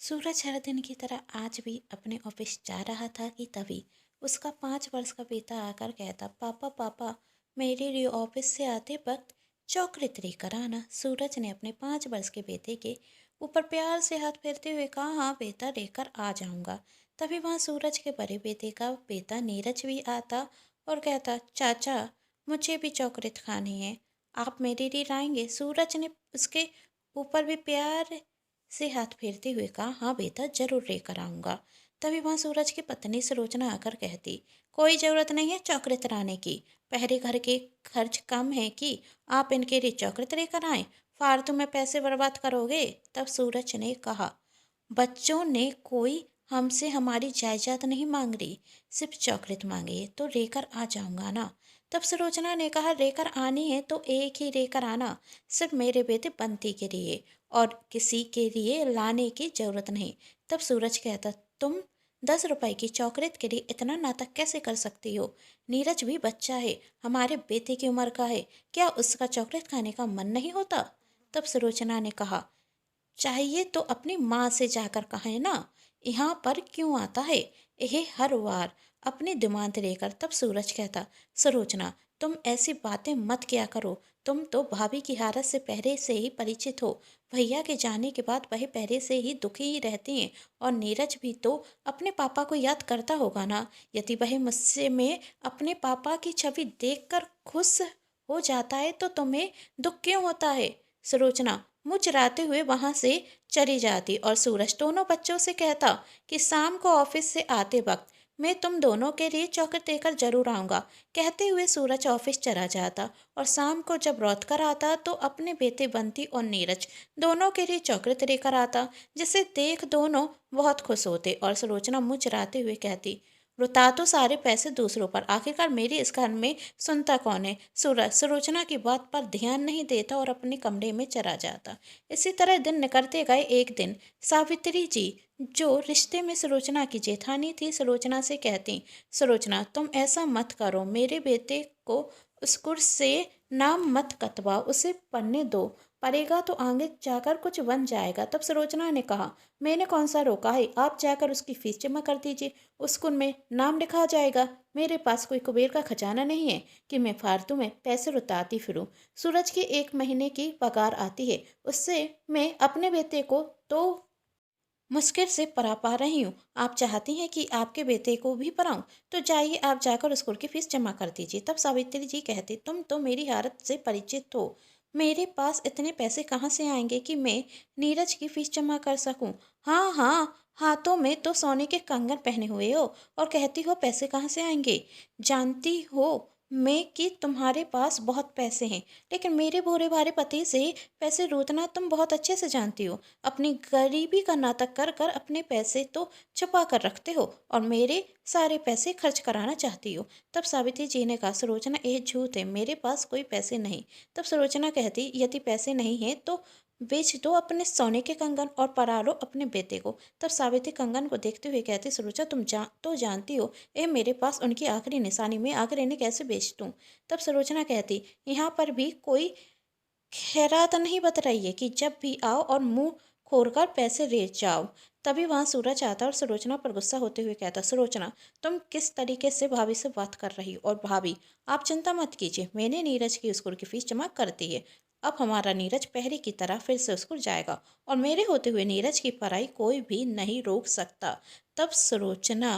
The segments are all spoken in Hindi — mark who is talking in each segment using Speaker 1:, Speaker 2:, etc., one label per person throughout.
Speaker 1: सूरज हर दिन की तरह आज भी अपने ऑफिस जा रहा था कि तभी उसका 5 वर्ष का बेटा आकर कहता, पापा पापा, मेरे लिए ऑफिस से आते वक्त चॉकलेट लेकर आना। सूरज ने अपने 5 वर्ष के बेटे के ऊपर प्यार से हाथ फेरते हुए कहा, हाँ बेटा, लेकर आ जाऊंगा। तभी वहाँ सूरज के बड़े बेटे का बेटा नीरज भी आता और कहता, चाचा, मुझे भी चॉकलेट खानी है, आप मेरे लिए लाएंगे। सूरज ने उसके ऊपर भी प्यार से हाथ फेरते हुए कहा, हाँ बेटा, जरूर लेकर आऊंगा। तभी वहां सूरज की पत्नी सरोजना आकर कहती, कोई जरूरत नहीं है चॉकलेट लाने की, पहले घर के खर्च कम है कि आप इनके लिए चॉकलेट लेकर आए, फालतू में पैसे बर्बाद करोगे। तब सूरज ने कहा, बच्चों ने कोई हमसे हमारी जायदाद नहीं मांग रही, सिर्फ चॉकलेट मांगी है, तो लेकर आ जाऊंगा ना। तब सरोजना ने कहा, लेकर आनी है तो एक ही लेकर आना, सिर्फ मेरे बेटे बंटी के लिए, और किसी के लिए लाने की जरूरत नहीं। तब सूरज कहता, तुम 10 रुपए की चॉकलेट के लिए इतना नाटक कैसे कर सकती हो? नीरज भी बच्चा है, हमारे बेटे की उम्र का है, क्या उसका चॉकलेट खाने का मन नहीं होता? तब सरोजना ने कहा, चाहिए तो अपनी माँ से जाकर कहें ना, यहाँ पर क्यों आता है यह हर बार अपनी डिमांड लेकर। तब सूरज कहता, सरोजना, तुम ऐसी बातें मत किया करो, तुम तो भाभी की हालत से पहले से ही परिचित हो। भैया के जाने के बाद वह पहले से ही दुखी ही रहती हैं, और नीरज भी तो अपने पापा को याद करता होगा ना। यदि वह मुझसे में अपने पापा की छवि देखकर खुश हो जाता है तो तुम्हें दुख क्यों होता है? सरोजना मुचराते हुए वहां से चली जाती और सूरज दोनों बच्चों से कहता कि शाम को ऑफिस से आते वक्त मैं तुम दोनों के लिए चॉकलेट देकर जरूर आऊंगा। कहते हुए सूरज ऑफिस चला जाता और शाम को जब लौट कर आता तो अपने बेटे बंटी और नीरज दोनों के लिए चॉकलेट लेकर आता, जिसे देख दोनों बहुत खुश होते और सरोजना मुचराते हुए कहती, रुता तो सारे पैसे दूसरों पर, आखिरकार मेरी इस घर में सुनता कौन है? सूरज सरोजना की बात पर ध्यान नहीं देता और अपने कमरे में चला जाता। इसी तरह दिन निकलते गए। एक दिन सावित्री जी, जो रिश्ते में सरोजना की जेठानी थी, सरोजना से कहती, सरोजना, तुम ऐसा मत करो, मेरे बेटे को स्कूल से नाम मत कटवाओ, उसे पढ़ने दो, पढ़ेगा तो आगे जाकर कुछ बन जाएगा। तब सरोजना ने कहा, मैंने कौन सा रोका है, आप जाकर उसकी फीस जमा कर दीजिए, स्कूल में नाम लिखा जाएगा। मेरे पास कोई कुबेर का खजाना नहीं है कि मैं फालतू में पैसे लुटाती फिरूं। सूरज की 1 महीने की पगार आती है, उससे मैं अपने बेटे को तो मुश्किल से पढ़ा पा रही हूँ। आप चाहती हैं कि आपके बेटे को भी पढ़ाऊँ, तो जाइए आप जाकर स्कूल की फीस जमा कर दीजिए। तब सावित्री जी कहती, तुम तो मेरी हालत से परिचित हो, मेरे पास इतने पैसे कहाँ से आएंगे कि मैं नीरज की फीस जमा कर सकूं? हाँ हाँ, हाथों में तो सोने के कंगन पहने हुए हो और कहती हो पैसे कहाँ से आएंगे? जानती हो मैं कि तुम्हारे पास बहुत पैसे हैं, लेकिन मेरे भोरे भारे पति से पैसे लूटना तुम बहुत अच्छे से जानती हो। अपनी गरीबी का नाटक कर कर अपने पैसे तो छुपा कर रखते हो और मेरे सारे पैसे खर्च कराना चाहती हो। तब सावित्री जी ने कहा, सरोजना, ये झूठ है, मेरे पास कोई पैसे नहीं। तब सरोजना कहती, यदि पैसे नहीं है तो बेच दो अपने सोने के कंगन और पढ़ा लो अपने बेटे को। तब सावित्री कंगन को देखते हुए कहती, सरोजा, तुम जानती हो ये मेरे पास उनकी आखिरी निशानी, में आखिर इन्हें कैसे बेच दूं? तब सरोजना कहती, यहाँ पर भी कोई खैरात नहीं बत रही है कि जब भी आओ और मुंह खोलकर पैसे ले जाओ। तभी वहां सूरज आता और सरोजना पर गुस्सा होते हुए कहता, सरोजना, तुम किस तरीके से भाभी से बात कर रही हो? और भाभी, आप चिंता मत कीजिए, मैंने नीरज की स्कूल की फीस जमा कर दी है, अब हमारा नीरज पहले की तरह फिर से स्कूल जाएगा और मेरे होते हुए नीरज की पढ़ाई कोई भी नहीं रोक सकता। तब सरोजना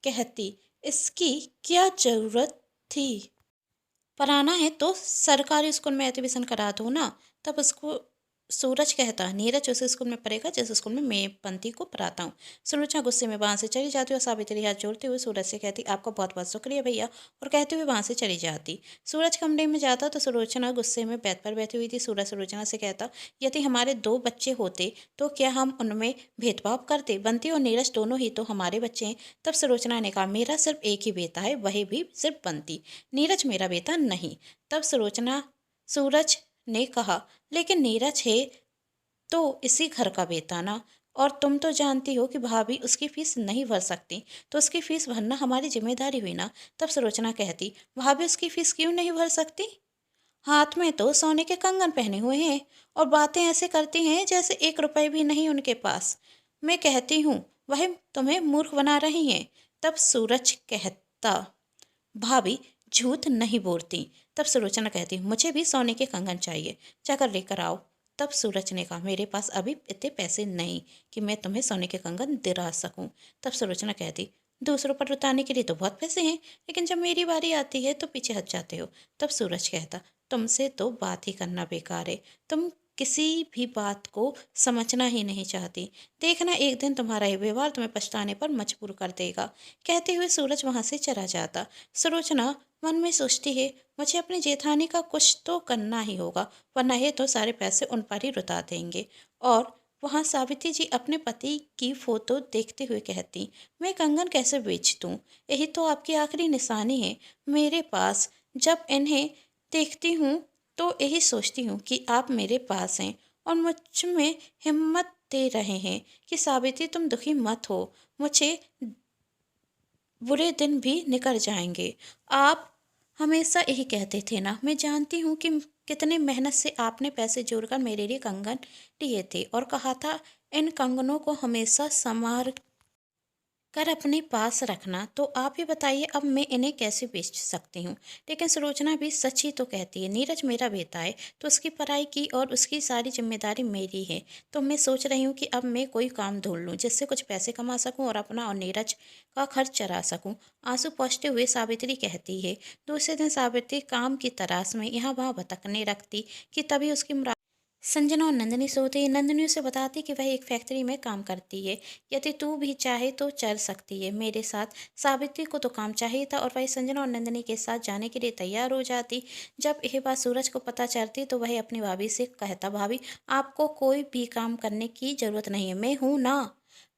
Speaker 1: कहती, इसकी क्या जरूरत थी? पढ़ाना है तो सरकारी स्कूल में एडमिशन करा दो ना। तब उसको सूरज कहता, नीरज उस स्कूल में पढ़ेगा जिस स्कूल में मैं बंटी को पढ़ाता हूँ। सूरज गुस्से में वहां से चली जाती और सावित्री हाथ जोड़ते हुए सूरज से कहती, आपका बहुत बहुत शुक्रिया भैया, और कहते हुए वहां से चली जाती। सूरज कमरे में जाता तो सुलोचना गुस्से में बेड पर बैठी हुई थी। सूरज सुलोचना से कहता, यदि हमारे 2 बच्चे होते तो क्या हम उनमें भेदभाव करते? बंटी और नीरज दोनों ही तो हमारे बच्चे हैं। तब सुलोचना ने कहा, मेरा सिर्फ एक ही बेटा है, वही भी सिर्फ बंटी, नीरज मेरा बेटा नहीं। तब सुलोचना सूरज ने कहा, लेकिन नीरज है तो इसी घर का बेटा ना, और तुम तो जानती हो कि भाभी उसकी फीस नहीं भर सकती, तो उसकी फीस भरना हमारी जिम्मेदारी हुई ना। तब सुलोचना कहती, भाभी उसकी फीस क्यों नहीं भर सकती? हाथ में तो सोने के कंगन पहने हुए हैं और बातें ऐसे करती हैं जैसे 1 रुपए भी नहीं उनके पास। मैं कहती हूँ वह तुम्हें मूर्ख बना रही हैं। तब सूरज कहता, भाभी झूठ नहीं बोलती। तब सुलोचना कहती, मुझे भी सोने के कंगन चाहिए, जाकर लेकर आओ। तब सूरज ने कहा, मेरे पास अभी इतने पैसे नहीं कि मैं तुम्हें सोने के कंगन दिला सकूं। तब सुलोचना कहती, दूसरों पर उतारने के लिए तो बहुत पैसे हैं, लेकिन जब मेरी बारी आती है तो पीछे हट जाते हो। तब सूरज कहता, तुमसे तो बात ही करना बेकार है। तुम किसी भी बात को समझना ही नहीं चाहती। देखना एक दिन तुम्हारा ये व्यवहार तुम्हें पछताने पर मजबूर कर देगा। कहते हुए सूरज वहां से चला जाता। सुलोचना मन में सोचती है, मुझे अपनी जेठानी का कुछ तो करना ही होगा, वरना ये तो सारे पैसे उन पर ही लुटा देंगे। और वहाँ सावित्री जी अपने पति की फोटो देखते हुए कहती, मैं कंगन कैसे बेच दूँ? यही तो आपकी आखिरी निशानी है मेरे पास। जब इन्हें देखती हूँ तो यही सोचती हूँ कि आप मेरे पास हैं और मुझ में हिम्मत दे रहे हैं कि सावित्री तुम दुखी मत हो। मुझे बुरे दिन भी निकल जाएंगे। आप हमेशा यही कहते थे ना। मैं जानती हूँ कि कितने मेहनत से आपने पैसे जोड़कर मेरे लिए कंगन लिए थे और कहा था इन कंगनों को हमेशा संवार कर अपने पास रखना। तो आप ही बताइए अब मैं इन्हें कैसे बेच सकती हूँ? लेकिन सुलोचना भी सच ही तो कहती है, नीरज मेरा बेटा है तो उसकी पढ़ाई की और उसकी सारी जिम्मेदारी मेरी है। तो मैं सोच रही हूँ कि अब मैं कोई काम ढूंढ लूँ जिससे कुछ पैसे कमा सकूँ और अपना और नीरज का खर्च चला सकूँ। आंसू पोंछते हुए सावित्री कहती है। दूसरे दिन सावित्री काम की तलाश में यहाँ वहाँ भटकने लगती कि तभी उसकी संजना और नंदिनी सोते ही नंदिनी उसे बताती कि वह एक फैक्ट्री में काम करती है, यदि तू भी चाहे तो चल सकती है मेरे साथ। सावित्री को तो काम चाहिए था और वह संजना और नंदिनी के साथ जाने के लिए तैयार हो जाती। जब यह बात सूरज को पता चलती तो वह अपनी भाभी से कहता, भाभी आपको कोई भी काम करने की जरूरत नहीं है, मैं हूँ ना,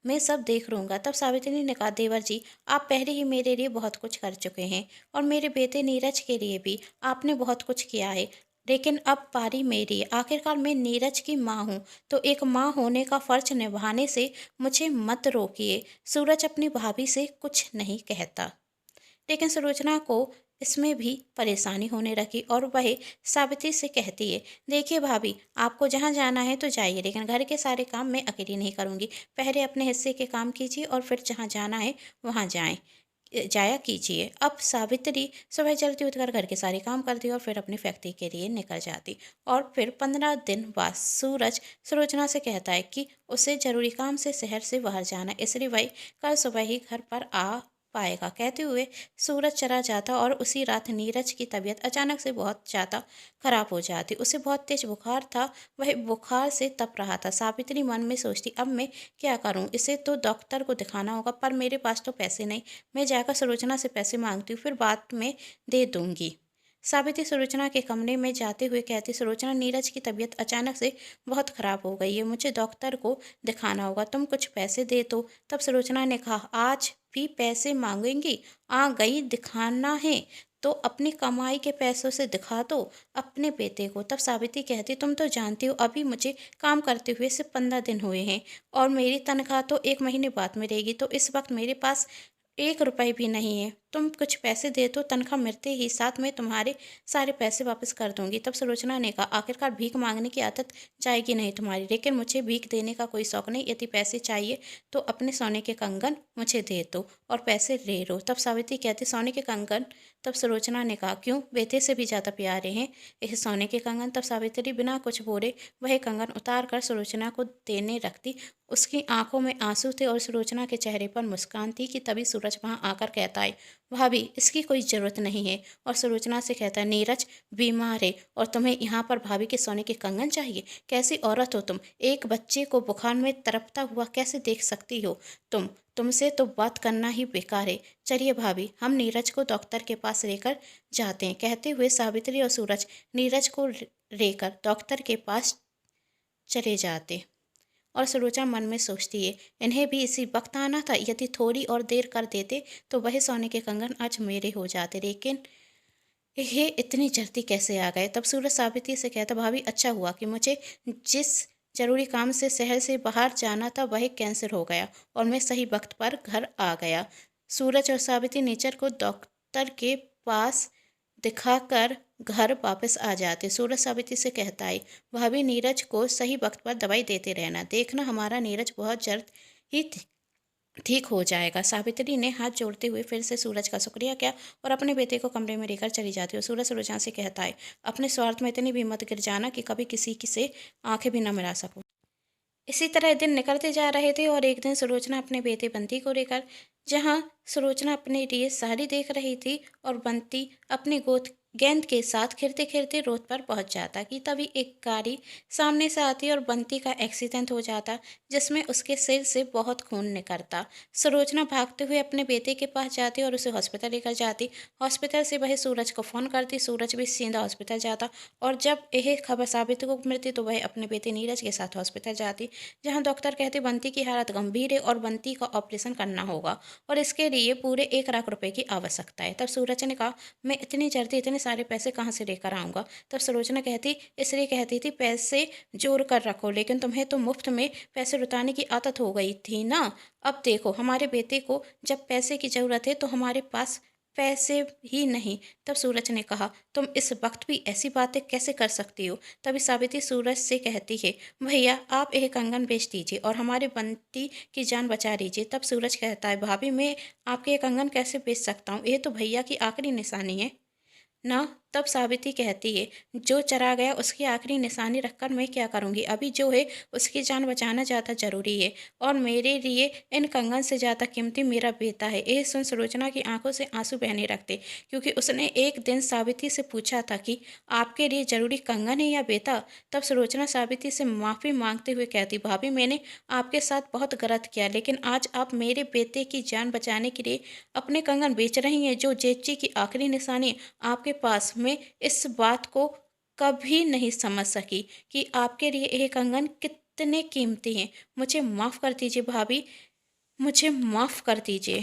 Speaker 1: मैं सब देख लूंगा। तब सावित्री ने कहा, देवर जी आप पहले ही मेरे लिए बहुत कुछ कर चुके हैं और मेरे बेटे नीरज के लिए भी आपने बहुत कुछ किया है, लेकिन अब पारी मेरी है। आखिरकार मैं नीरज की माँ हूँ, तो एक माँ होने का फर्ज निभाने से मुझे मत रोकिए। सूरज अपनी भाभी से कुछ नहीं कहता, लेकिन सुलोचना को इसमें भी परेशानी होने लगी और वह सावित्री से कहती है, देखिए भाभी आपको जहाँ जाना है तो जाइए, लेकिन घर के सारे काम मैं अकेली नहीं करूँगी। पहले अपने हिस्से के काम कीजिए और फिर जहाँ जाना है वहाँ जाया कीजिए। अब सावित्री सुबह जल्दी उठकर घर के सारे काम करती और फिर अपनी फैक्ट्री के लिए निकल जाती। और फिर 15 दिन बाद सूरज सुलोचना से कहता है कि उसे जरूरी काम से शहर से बाहर जाना, इसलिए वह कल सुबह ही घर पर आ पाएगा। कहते हुए सूरज चला जाता और उसी रात नीरज की तबीयत अचानक से बहुत ज़्यादा खराब हो जाती। उसे बहुत तेज बुखार था, वह बुखार से तप रहा था। सावित्री मन में सोचती, अब मैं क्या करूं? इसे तो डॉक्टर को दिखाना होगा, पर मेरे पास तो पैसे नहीं। मैं जाकर सुलोचना से पैसे मांगती हूँ, फिर बाद में दे दूंगी। सावित्री सुलोचना के कमरे में जाते हुए कहती, सुलोचना नीरज की तबीयत अचानक से बहुत खराब हो गई है, मुझे डॉक्टर को दिखाना होगा, तुम कुछ पैसे दे दो। तब सुलोचना ने कहा, आज भी पैसे मांगेंगी? आ गई दिखाना है तो अपनी कमाई के पैसों से दिखा दो अपने बेटे को। तब सावित्री कहती, तुम तो जानती हो अभी मुझे काम करते हुए सिर्फ 15 दिन हुए हैं और मेरी तनख्वाह तो 1 महीने बाद मिलेगी, तो इस वक्त मेरे पास 1 रुपये भी नहीं है। तुम कुछ पैसे दे दो, तनख्वाह मिलते ही साथ में तुम्हारे सारे पैसे वापस कर दूंगी। तब सुलोचना ने कहा, आखिरकार भीख मांगने की आदत जाएगी नहीं तुम्हारी, लेकिन मुझे भीख देने का कोई शौक नहीं। यदि पैसे चाहिए तो अपने सोने के कंगन मुझे दे दो और पैसे ले लो। तब सावित्री कहती, सोने के कंगन? तब सुलोचना ने कहा, क्यों, बेटे से भी ज़्यादा प्यारे हैं यह सोने के कंगन? तब सावित्री बिना कुछ बोले वह कंगन उतार कर सुलोचना को देने रखती। उसकी आंखों में आंसू थे और सुलोचना के चेहरे पर मुस्कान थी कि तभी सूरज वहां आकर कहता है, भाभी इसकी कोई ज़रूरत नहीं है। और सुलोचना से कहता है, नीरज बीमार है और तुम्हें यहाँ पर भाभी के सोने के कंगन चाहिए? कैसी औरत हो तुम? एक बच्चे को बुखार में तड़पता हुआ कैसे देख सकती हो तुमसे तो बात करना ही बेकार है। चलिए भाभी हम नीरज को डॉक्टर के पास लेकर जाते हैं। कहते हुए सावित्री और सूरज नीरज को लेकर डॉक्टर के पास चले जाते। और सुलोचना मन में सोचती है, इन्हें भी इसी वक्त आना था, यदि थोड़ी और देर कर देते तो वह सोने के कंगन आज मेरे हो जाते, लेकिन ये इतनी जल्दी कैसे आ गए? तब सूरज सावित्री से कहता, भाभी अच्छा हुआ कि मुझे जिस जरूरी काम से शहर से बाहर जाना था वह कैंसिल हो गया और मैं सही वक्त पर घर आ गया। सूरज और सावित्री नेचर को डॉक्टर के पास दिखाकर घर वापस आ जाते। सूरज सावित्री से कहता है, भाभी नीरज को सही वक्त पर दवाई देते रहना, देखना हमारा नीरज बहुत जल्द ही ठीक हो जाएगा। सावित्री ने हाथ जोड़ते हुए फिर से सूरज का शुक्रिया किया और अपने बेटे को कमरे में लेकर चली जाती है। सूरज सुलोचना से कहता है, अपने स्वार्थ में इतनी भी मत गिर जाना कि कभी किसी की से आंखें भी न मिला सको। इसी तरह दिन निकलते जा रहे थे और एक दिन सुलोचना अपने बेटे बंटी को लेकर, जहां सुलोचना अपने लिए साड़ी देख रही थी और बंटी अपनी गोद गेंद के साथ खेलते खेलते रोड पर पहुंच जाता कि तभी एक गाड़ी सामने से आती और बंटी का एक्सीडेंट हो जाता, जिसमें उसके सिर से बहुत खून निकलता। सुलोचना भागते हुए अपने बेटे के पास जाती और उसे हॉस्पिटल लेकर जाती। हॉस्पिटल से वह सूरज को फ़ोन करती, सूरज भी सीधा हॉस्पिटल जाता और जब यह खबर साबित को मिलती तो वह अपने बेटे नीरज के साथ हॉस्पिटल जाती, जहां डॉक्टर कहते बंटी की हालत गंभीर है और बंटी का ऑपरेशन करना होगा और इसके लिए पूरे 1 लाख रुपए की आवश्यकता है। तब सूरज ने कहा, मैं इतनी जल्दी इतने सारे पैसे कहाँ से लेकर आऊँगा। तब सुलोचना कहती, इसलिए कहती थी पैसे जोड़ कर रखो, लेकिन तुम्हें तो मुफ्त में पैसे लुटाने की आदत हो गई थी ना। अब देखो हमारे बेटे को जब पैसे की ज़रूरत है तो हमारे पास पैसे ही नहीं। तब सूरज ने कहा, तुम इस वक्त भी ऐसी बातें कैसे कर सकती हो। तभी सावित्री सूरज से कहती है, भैया आप एक कंगन बेच दीजिए और हमारे बंटी की जान बचा लीजिए। तब सूरज कहता है, भाभी मैं आपके ये कंगन कैसे बेच सकता हूँ, ये तो भैया की आखिरी निशानी है ना। तब सावित्री कहती है, जो चरा गया उसकी आखिरी निशानी रखकर मैं क्या करूंगी, अभी जो है उसकी जान बचाना ज़्यादा जरूरी है और मेरे लिए इन कंगन से ज़्यादा कीमती मेरा बेटा है। यह सुन सुलोचना की आंखों से आंसू बहने लगते, क्योंकि उसने एक दिन सावित्री से पूछा था कि आपके लिए ज़रूरी कंगन है या बेटा। तब सुलोचना सावित्री से माफ़ी मांगते हुए कहती, भाभी मैंने आपके साथ बहुत गलत किया, लेकिन आज आप मेरे बेटे की जान बचाने के लिए अपने कंगन बेच रही हैं, जो जेची की आखिरी निशानी आपके पास। मैं इस बात को कभी नहीं समझ सकी कि आपके लिए यह कंगन कितने कीमती हैं। मुझे माफ़ कर दीजिए भाभी, मुझे माफ़ कर दीजिए।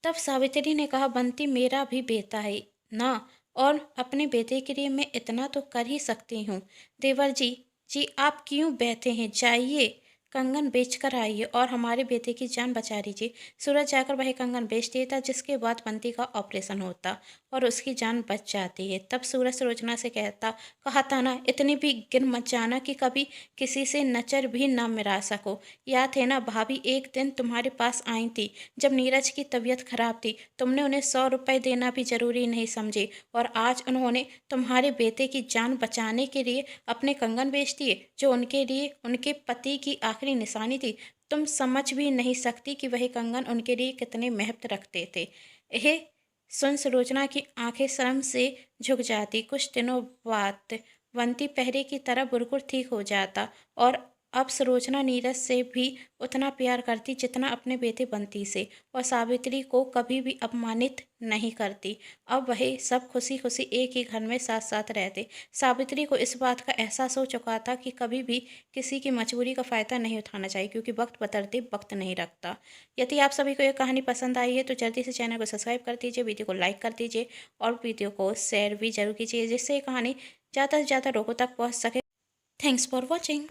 Speaker 1: तब सावित्री ने कहा, बंटी मेरा भी बेटा है ना, और अपने बेटे के लिए मैं इतना तो कर ही सकती हूँ। देवर जी, जी आप क्यों बैठे हैं, जाइए कंगन बेच कर आइए और हमारे बेटे की जान बचा लीजिए। सूरज जाकर वह कंगन बेच देता, जिसके बाद बंटी का ऑपरेशन होता और उसकी जान बच जाती है। तब सूरज सुलोचना से कहता, कहा था ना इतनी भी गिर मत जाना कि कभी किसी से नजर भी ना मिला सको। याद है ना भाभी एक दिन तुम्हारे पास आई थी जब नीरज की तबीयत खराब थी, तुमने उन्हें 100 रुपए देना भी जरूरी नहीं समझे और आज उन्होंने तुम्हारे बेटे की जान बचाने के लिए अपने कंगन बेच दिए, जो उनके लिए उनके पति की आखिरी निशानी थी। तुम समझ भी नहीं सकती कि वह कंगन उनके लिए कितने महत्व रखते थे। यह सुन सुलोचना की आंखें शर्म से झुक जाती। कुछ दिनों बाद बंटी पहले की तरह बिल्कुल ठीक हो जाता और अब सुलोचना नीरज से भी उतना प्यार करती जितना अपने बेटे बंटी से, और सावित्री को कभी भी अपमानित नहीं करती। अब वह सब खुशी खुशी एक ही घर में साथ साथ रहते। सावित्री को इस बात का एहसास हो चुका था कि कभी भी किसी की मजबूरी का फ़ायदा नहीं उठाना चाहिए, क्योंकि वक्त बदलते वक्त नहीं रखता। यदि आप सभी को यह कहानी पसंद आई है तो जल्दी से चैनल को सब्सक्राइब कर दीजिए, वीडियो को लाइक कर दीजिए और वीडियो को शेयर भी जरूर कीजिए, जिससे ये कहानी ज़्यादा से ज़्यादा लोगों तक पहुँच सके। Thanks for watching.